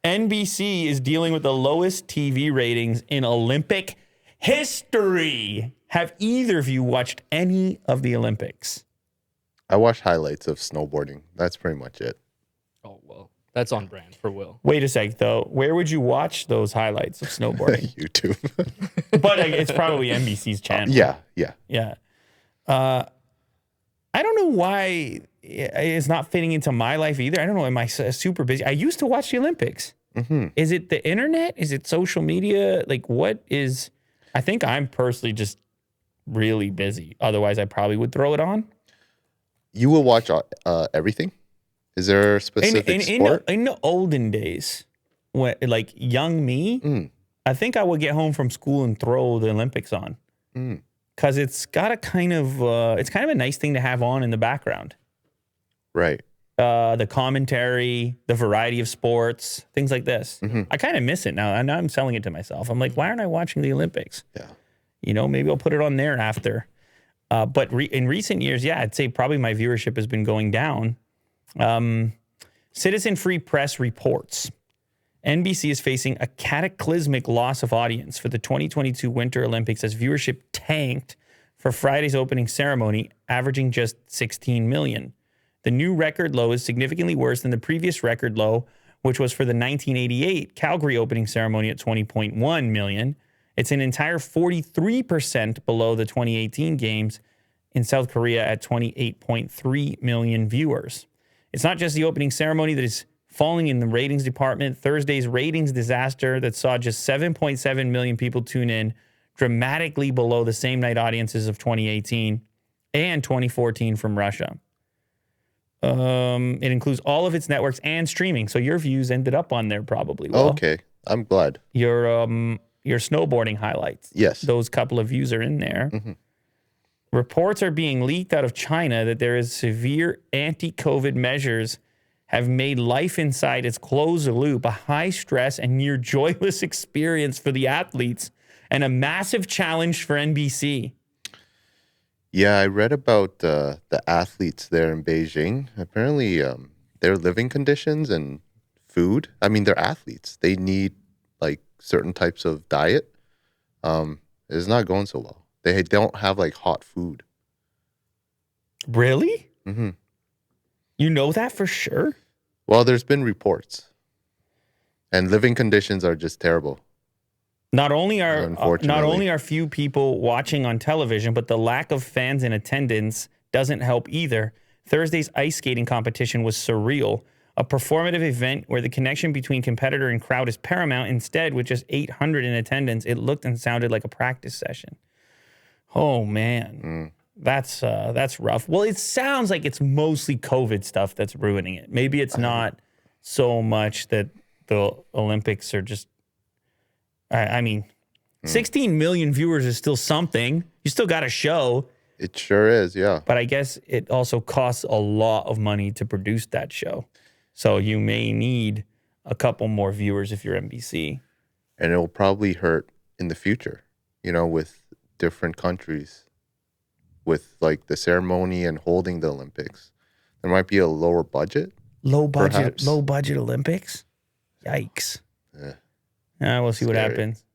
NBC is dealing with the lowest TV ratings in Olympic history. Have either of you watched any of the Olympics? I watched highlights of snowboarding. That's pretty much it. Oh, well, that's on brand for Will. Wait a sec, though. Where would you watch those highlights of snowboarding? YouTube. But it's probably NBC's channel. Yeah. I don't know why it's not fitting into my life either. I don't know. Am I super busy? I used to watch the Olympics. Mm-hmm. Is it the internet? Is it social media? Like, what is... I think I'm personally just really busy. Otherwise, I probably would throw it on. You will watch everything? Is there a specific sport? In the olden days, when like young me, I think I would get home from school and throw the Olympics on. Because it's got a kind of a nice thing to have on in the background. Right. The commentary, the variety of sports, things like this. I kind of miss it now. And now I'm selling it to myself. I'm like, why aren't I watching the Olympics? Yeah. You know, maybe I'll put it on there after. But in recent years, yeah, I'd say probably my viewership has been going down. Citizen Free Press reports NBC is facing a cataclysmic loss of audience for the 2022 Winter Olympics as viewership tanked for Friday's opening ceremony, averaging just 16 million. The new record low is significantly worse than the previous record low, which was for the 1988 Calgary opening ceremony at 20.1 million. It's an entire 43% below the 2018 games in South Korea at 28.3 million viewers. It's not just the opening ceremony that is falling in the ratings department. Thursday's ratings disaster that saw just 7.7 million people tune in, dramatically below the same night audiences of 2018 and 2014 from Russia. It includes all of its networks and streaming. So your views ended up on there probably. Will. Okay. I'm glad. Your snowboarding highlights. Yes. Those couple of views are in there. Reports are being leaked out of China that there is severe anti-COVID measures have made life inside its closed loop a high-stress and near joyless experience for the athletes and a massive challenge for NBC. Yeah, I read about the athletes there in Beijing. Apparently, their living conditions and food, I mean, they're athletes. They need, like, certain types of diet. It's not going so well. They don't have, like, hot food. Really? You know that for sure? Well, there's been reports. And living conditions are just terrible. Not only are few people watching on television, but the lack of fans in attendance doesn't help either. Thursday's ice skating competition was surreal, a performative event where the connection between competitor and crowd is paramount. Instead, with just 800 in attendance, it looked and sounded like a practice session. Oh, man. That's rough. Well, it sounds like it's mostly COVID stuff that's ruining it. Maybe it's not so much that the Olympics are just... I mean, 16 million viewers is still something. You still got a show. It sure is, yeah. But I guess it also costs a lot of money to produce that show. So you may need a couple more viewers if you're NBC. And it will probably hurt in the future, with different countries, with like the ceremony and holding the Olympics. There might be a lower budget. Low budget Olympics? Yikes. Yeah. We'll see what happens.